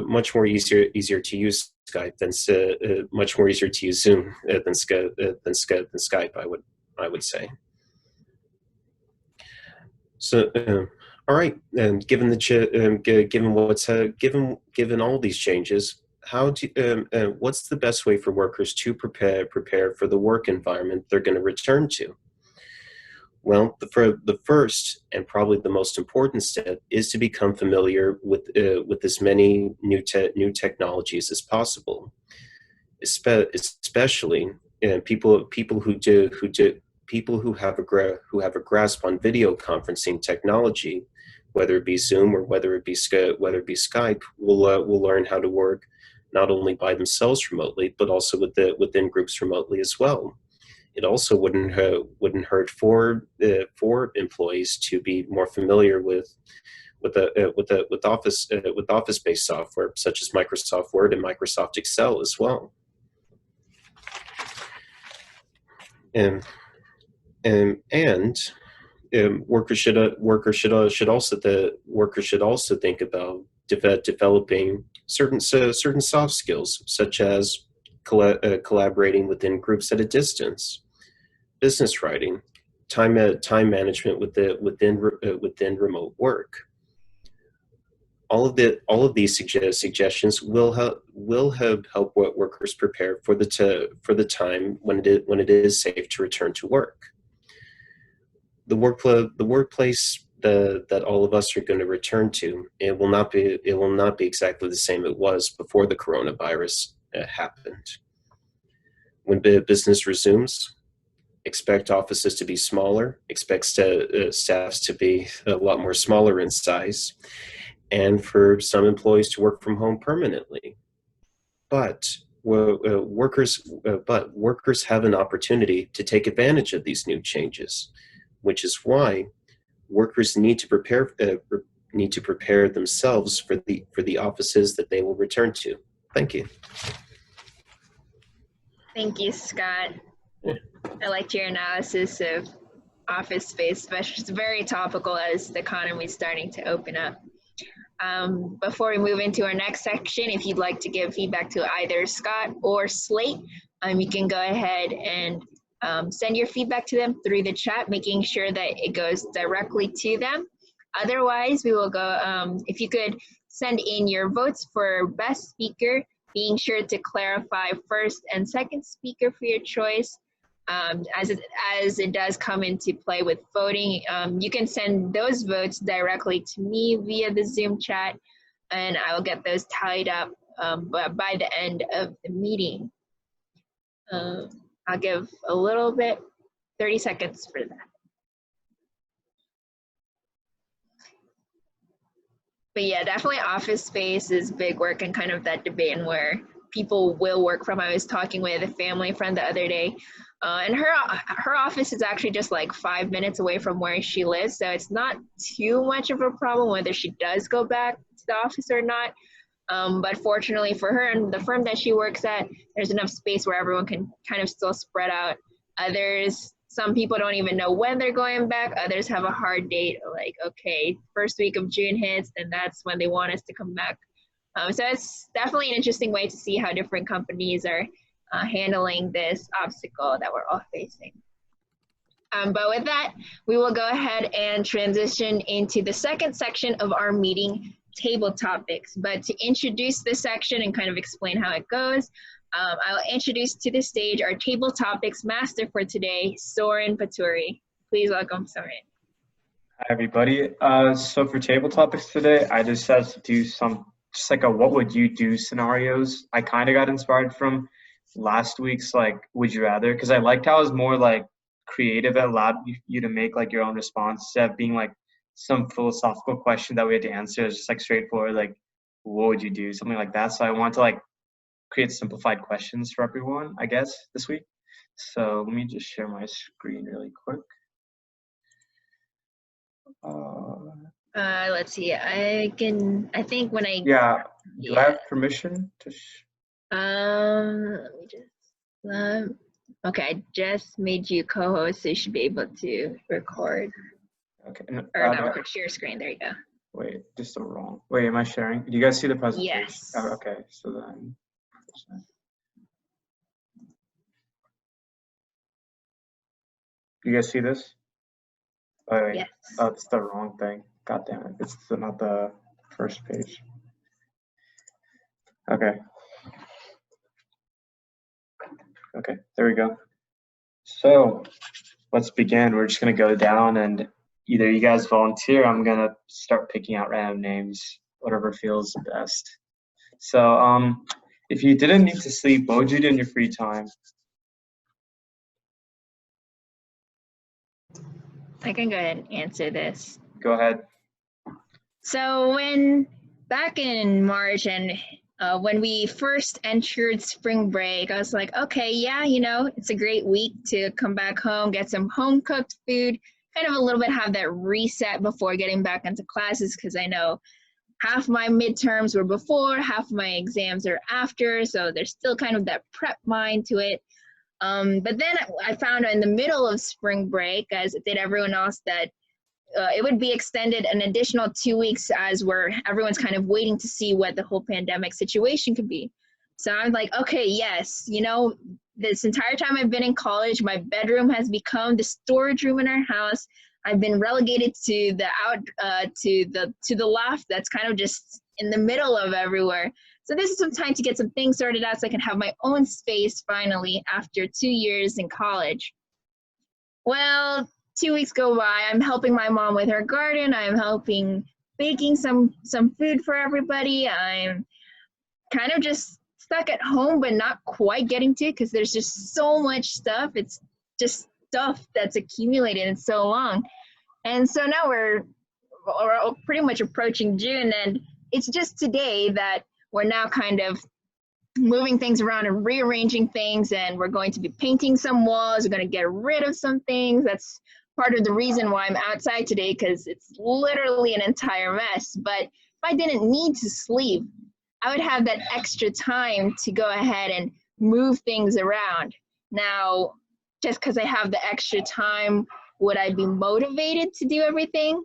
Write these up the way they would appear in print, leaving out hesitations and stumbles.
much more easier to use Skype than much more easier to use Zoom than Skype. I would say. So, all right. And given all these changes, what's the best way for workers to prepare for the work environment they're going to return to? Well, the first and probably the most important step is to become familiar with as many new technologies as possible, especially people who have a grasp on video conferencing technology, whether it be Zoom or whether it be Skype, will learn how to work not only by themselves remotely, but also within groups remotely as well. It also wouldn't hurt for employees to be more familiar with Office-based software such as Microsoft Word and Microsoft Excel as well. And workers should also think about developing certain soft skills such as collaborating within groups at a distance, business writing, time management within remote work. All of these suggestions will help workers prepare for the time when it is safe to return to work. The workplace that all of us are going to return to, it will not be exactly the same it was before the coronavirus happened. When business resumes, expect offices to be smaller, expect staffs to be a lot more smaller in size, and for some employees to work from home permanently. But workers have an opportunity to take advantage of these new changes, which is why workers need to prepare themselves for the offices that they will return to. Thank you. Thank you, Scott. I liked your analysis of office space, especially it's very topical as the economy is starting to open up. Before we move into our next section, if you'd like to give feedback to either Scott or Slate, you can go ahead and send your feedback to them through the chat, making sure that it goes directly to them. Otherwise, we will go, if you could send in your votes for best speaker, being sure to clarify first and second speaker for your choice. As it does come into play with voting, you can send those votes directly to me via the Zoom chat, and I will get those tallied up by the end of the meeting. I'll give a little bit, 30 seconds for that. But yeah, definitely office space is big work and kind of that debate and where people will work from. I was talking with a family friend the other day, and her office is actually just like 5 minutes away from where she lives. So it's not too much of a problem whether she does go back to the office or not. But fortunately for her and the firm that she works at, there's enough space where everyone can kind of still spread out. Some people don't even know when they're going back. Others have a hard date, like, okay, first week of June hits, and that's when they want us to come back. So it's definitely an interesting way to see how different companies are handling this obstacle that we're all facing. But with that, we will go ahead and transition into the second section of our meeting, table topics. But to introduce this section and kind of explain how it goes, I'll introduce to the stage our table topics master for today, Sourin Paturi. Please welcome Sourin. Hi, everybody. So for table topics today, I just had to do just like a what would you do scenarios. I kind of got inspired from last week's like would you rather, because I liked how it was more like creative. It allowed you to make like your own response instead of being like some philosophical question that we had to answer. It's just like straightforward, like what would you do, something like that. So I want to like create simplified questions for everyone, I guess, this week. So let me just share my screen really quick. Let's see. I think when I do I have permission to let me just okay, I just made you co-host, so you should be able to record. Okay. Or not record, share screen. There you go. Wait, just the wrong. Wait, am I sharing? Do you guys see the presentation? Yes. Oh, okay, so then. Do you guys see this? Oh, wait. Yes. Oh, it's the wrong thing. God damn it. It's not the first page. Okay. Okay, there we go. So let's begin. We're just going to go down and either you guys volunteer, I'm going to start picking out random names, whatever feels best. So if you didn't need to sleep, what would you do in your free time? I can go ahead and answer this. Go ahead. So back in March and when we first entered spring break, I was like, okay, yeah, it's a great week to come back home, get some home cooked food, kind of a little bit have that reset before getting back into classes, because I know half my midterms were before, half my exams are after, so there's still kind of that prep mind to it. But then I found in the middle of spring break, as did everyone else, that it would be extended an additional 2 weeks as everyone's kind of waiting to see what the whole pandemic situation could be. So I'm like, okay, yes, this entire time I've been in college, my bedroom has become the storage room in our house. I've been relegated to the loft that's kind of just in the middle of everywhere. So this is some time to get some things sorted out so I can have my own space finally after 2 years in college. Well, 2 weeks go by, I'm helping my mom with her garden, I'm helping baking some food for everybody. I'm kind of just stuck at home, but not quite getting to it because there's just so much stuff. It's just stuff that's accumulated in so long. And so now we're pretty much approaching June, and it's just today that we're now kind of moving things around and rearranging things, and we're going to be painting some walls, we're going to get rid of some things. That's part of the reason why I'm outside today, because it's literally an entire mess. But if I didn't need to sleep, I would have that extra time to go ahead and move things around. Now, just because I have the extra time, would I be motivated to do everything?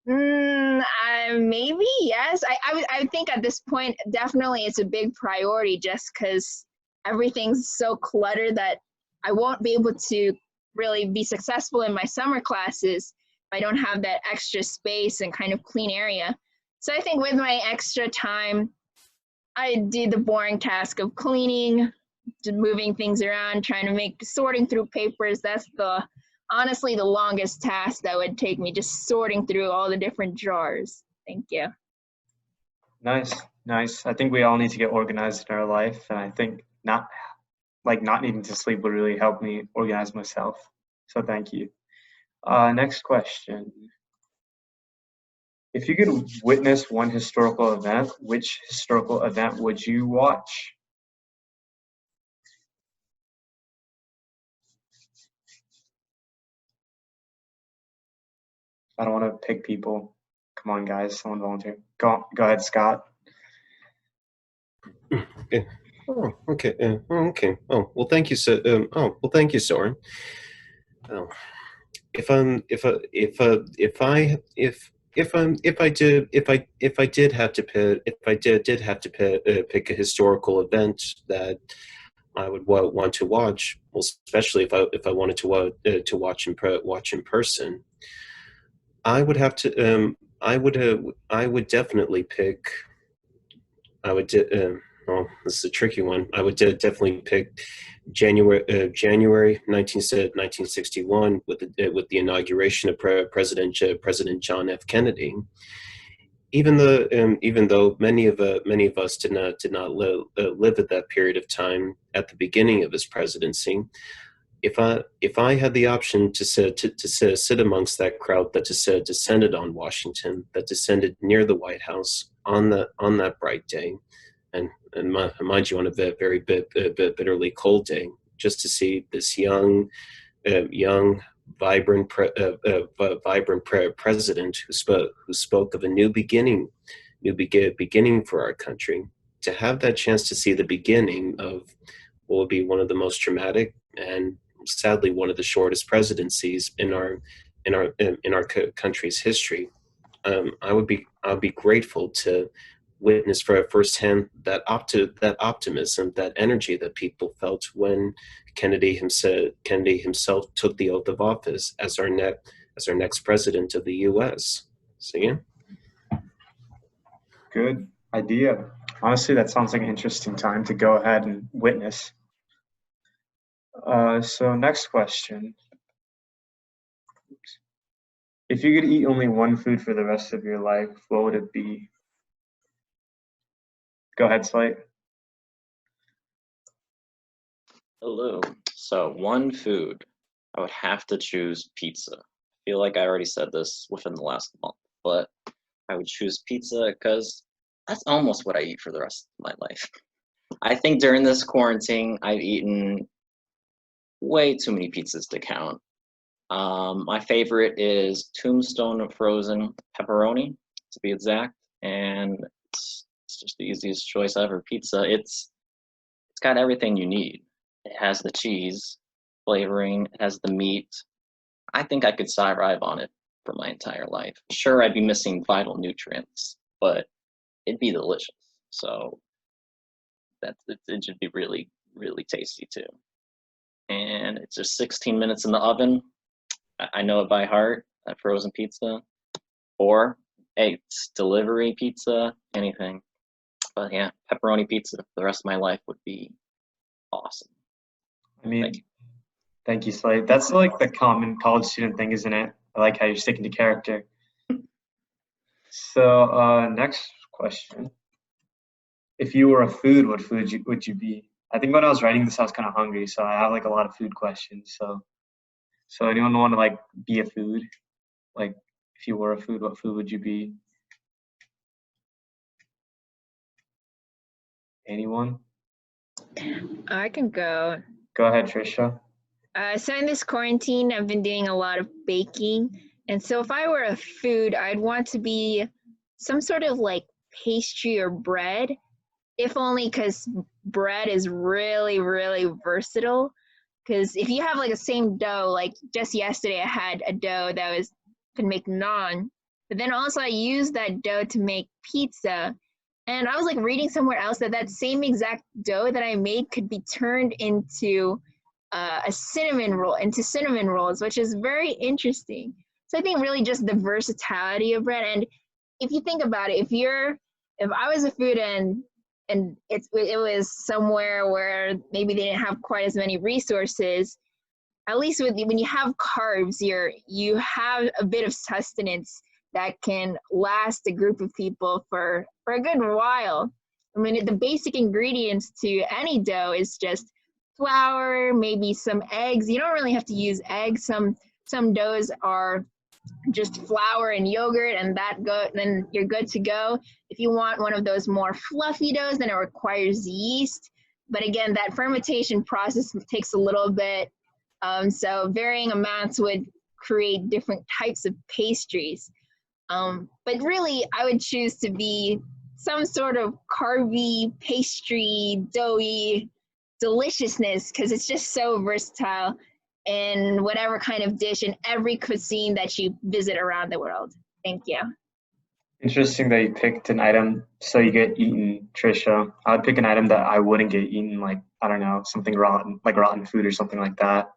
Maybe, yes. I think at this point, definitely it's a big priority, just because everything's so cluttered that I won't be able to really be successful in my summer classes if I don't have that extra space and kind of clean area. So I think with my extra time, I do the boring task of cleaning, moving things around, sorting through papers. That's honestly the longest task that would take me, just sorting through all the different drawers. Thank you. Nice. I think we all need to get organized in our life, and I think not needing to sleep would really help me organize myself. So thank you. Next question. If you could witness one historical event, which historical event would you watch? I don't want to pick people. Come on, guys. Someone volunteer. Go ahead, Scott. Okay. Oh, okay. Okay. Oh, well, thank you. Thank you, Sourin. Oh, if I did have to pick a historical event that I would want to watch, well, especially if I wanted to watch in person, I would have to I would definitely pick. This is a tricky one. I would definitely pick January 1961 with the inauguration of President John F. Kennedy. Even though many of us did not live at that period of time at the beginning of his presidency, if I had the option to sit amongst that crowd that descended on Washington, that descended near the White House on that bright day, and mind you, on a very bitterly cold day, just to see this young, vibrant president who spoke of a new beginning for our country, to have that chance to see the beginning of what would be one of the most traumatic and sadly one of the shortest presidencies in our country's history. I would be grateful to witness for firsthand that optimism, that energy that people felt when Kennedy himself took the oath of office as our next president of the U.S. So yeah. Good idea. Honestly, that sounds like an interesting time to go ahead and witness. So next question. If you could eat only one food for the rest of your life, what would it be? Go ahead, Slate. Hello. So one food, I would have to choose pizza. I feel like I already said this within the last month, but I would choose pizza because that's almost what I eat for the rest of my life. I think during this quarantine, I've eaten way too many pizzas to count. My favorite is Tombstone frozen pepperoni, to be exact, and it's just the easiest choice ever. Pizza, it's got everything you need. It has the cheese flavoring, it has the meat. I think I could survive on it for my entire life. Sure, I'd be missing vital nutrients, but it'd be delicious. So it should be really, really tasty too. And it's just 16 minutes in the oven. I know it by heart, that frozen pizza. Or it's delivery pizza, anything. But yeah, pepperoni pizza for the rest of my life would be awesome. I mean, thank you, Slate. That's like the common college student thing, isn't it? I like how you're sticking to character. So next question. If you were a food, what food would you be? I think when I was writing this, I was kind of hungry, so I have like a lot of food questions. So anyone want to like be a food? Like if you were a food, what food would you be? Anyone? I can go. Go ahead, Tricia. So in this quarantine, I've been doing a lot of baking. And so if I were a food, I'd want to be some sort of like pastry or bread, if only because bread is really, really versatile. Because if you have like the same dough, like just yesterday I had a dough that could make naan, but then also I used that dough to make pizza. And I was like reading somewhere else that same exact dough that I made could be turned into cinnamon rolls, which is very interesting. So I think really just the versatility of bread. And if you think about it, if I was a food and it was somewhere where maybe they didn't have quite as many resources, at least when you have carbs, you have a bit of sustenance that can last a group of people for a good while. I mean, the basic ingredients to any dough is just flour, maybe some eggs. You don't really have to use eggs. Some doughs are just flour and yogurt, and then you're good to go. If you want one of those more fluffy doughs, then it requires yeast. But again, that fermentation process takes a little bit. So varying amounts would create different types of pastries. But really, I would choose to be some sort of carby, pastry, doughy deliciousness, because it's just so versatile in whatever kind of dish in every cuisine that you visit around the world. Thank you. Interesting that you picked an item so you get eaten, Tricia. I would pick an item that I wouldn't get eaten, like, I don't know, something rotten, like rotten food or something like that.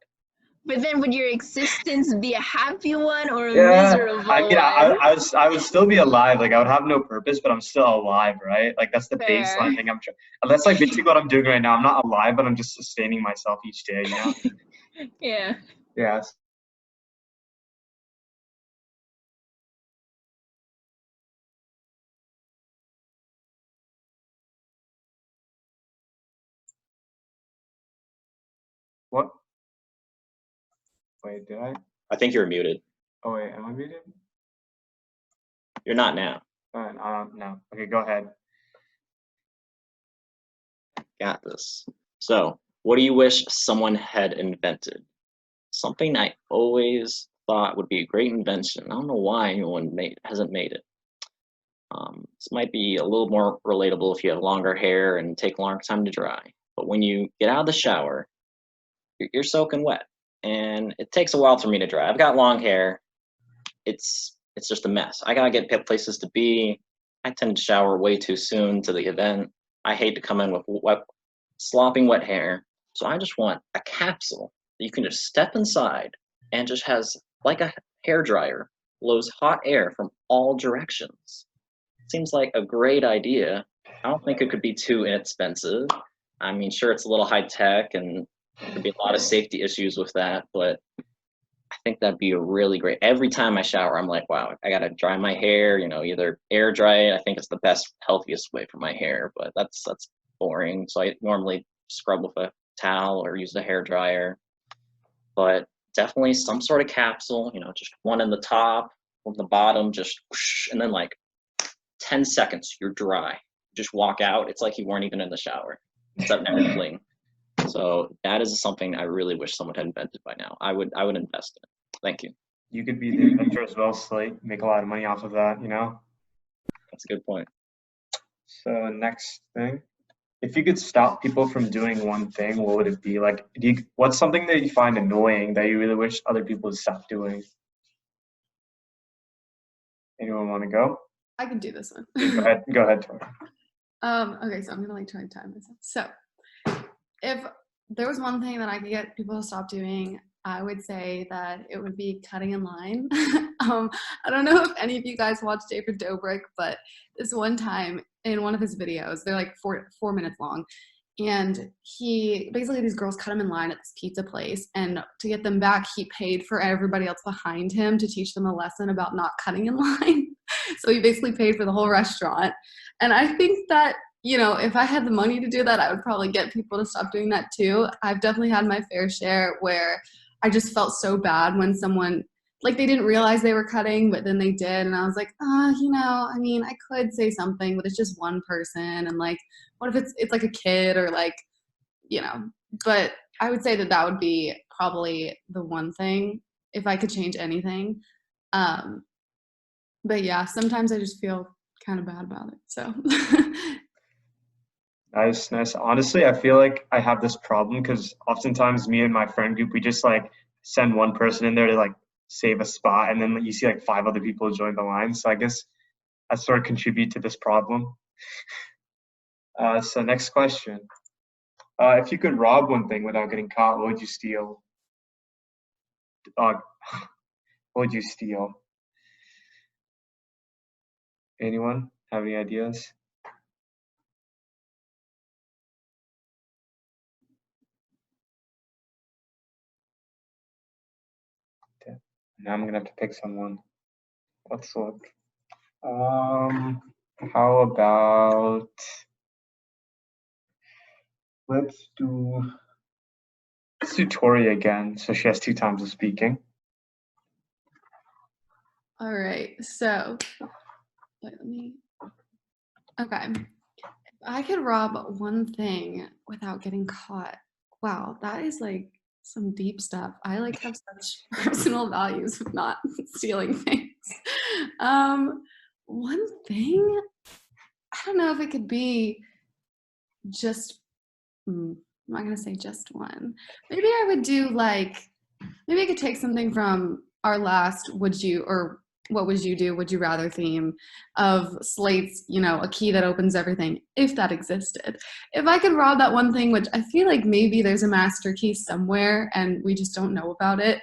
But then would your existence be a happy one or a miserable one? I would still be alive. Like I would have no purpose, but I'm still alive, right? Like that's the Fair. baseline thing I'm trying. That's like basically what I'm doing right now. I'm not alive, but I'm just sustaining myself each day, you know? Yeah. Yeah. What? Wait, did I? I think you're muted. Oh wait, am I muted? You're not now. No. Okay, go ahead. Got this. So, what do you wish someone had invented? Something I always thought would be a great invention. I don't know why anyone hasn't made it. This might be a little more relatable if you have longer hair and take a longer time to dry. But when you get out of the shower, you're soaking wet, and it takes a while for me to dry. I've got long hair. It's it's just a mess. I gotta get places to be. I tend to shower way too soon to the event. I hate to come in with slopping wet hair. So I just want a capsule that you can just step inside and just has like a hair dryer, blows hot air from all directions. Seems like a great idea. I don't think it could be too inexpensive. I mean, sure, it's a little high tech and there could be a lot of safety issues with that, but I think that'd be a really great. Every time I shower, I'm like, wow, I gotta dry my hair. Either air dry it. I think it's the best, healthiest way for my hair, but that's boring. So I normally scrub with a towel or use the hair dryer. But definitely some sort of capsule. Just one in the top, one in the bottom, just whoosh, and then like 10 seconds, you're dry. Just walk out. It's like you weren't even in the shower, except never clean. So that is something I really wish someone had invented by now. I would invest in it. Thank you. You could be the inventor as well, Slate. Make a lot of money off of that, That's a good point. So next thing, if you could stop people from doing one thing, what would it be? Like, what's something that you find annoying that you really wish other people would stop doing? Anyone want to go? I can do this one. Go ahead, Tori. Okay, so I'm gonna try to time myself. So if there was one thing that I could get people to stop doing, I would say that it would be cutting in line. I don't know if any of you guys watched David Dobrik, but this one time in one of his videos, they're like 4 minutes long, and he basically, these girls cut him in line at this pizza place, and to get them back, he paid for everybody else behind him to teach them a lesson about not cutting in line. So he basically paid for the whole restaurant. And I think that, if I had the money to do that, I would probably get people to stop doing that too. I've definitely had my fair share where I just felt so bad when someone, like, they didn't realize they were cutting, but then they did. And I was like, I could say something, but it's just one person. And like, what if it's like a kid or like, but I would say that would be probably the one thing if I could change anything. But yeah, sometimes I just feel kind of bad about it. So. Nice. Honestly, I feel like I have this problem because oftentimes me and my friend group, we just like send one person in there to like save a spot, and then you see like 5 other people join the line. So I guess I sort of contribute to this problem. So next question. If you could rob one thing without getting caught, what would you steal? What would you steal? Anyone have any ideas? Okay. Now I'm gonna have to pick someone. Let's look. How about let's do Tori again, so she has 2 times of speaking. All right, so okay. If I could rob one thing without getting caught, wow, that is like some deep stuff. I like have such personal values of not stealing things. One thing, I don't know if it could be just, I'm not gonna say just one. Maybe I would do maybe I could take something from our last what would you do, would you rather theme of Slate's, a key that opens everything, if that existed. If I could rob that one thing, which I feel like maybe there's a master key somewhere and we just don't know about it,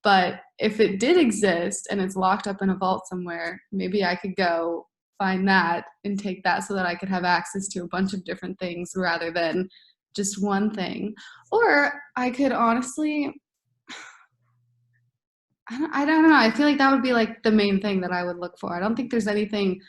but if it did exist and it's locked up in a vault somewhere, maybe I could go find that and take that so that I could have access to a bunch of different things rather than just one thing. Or I could honestly, I don't know. I feel like that would be like the main thing that I would look for. I don't think there's anything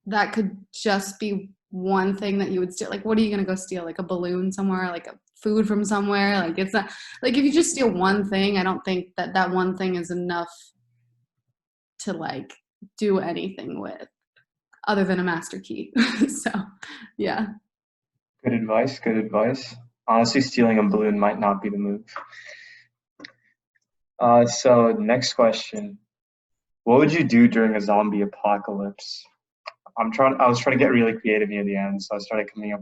that could just be one thing that you would steal. Like, what are you going to go steal? Like a balloon somewhere, like a food from somewhere? Like, it's not like if you just steal one thing, I don't think that one thing is enough to like do anything with other than a master key. So, yeah. Good advice. Honestly, stealing a balloon might not be the move. So next question. What would you do during a zombie apocalypse? I was trying to get really creative near the end, so I started coming up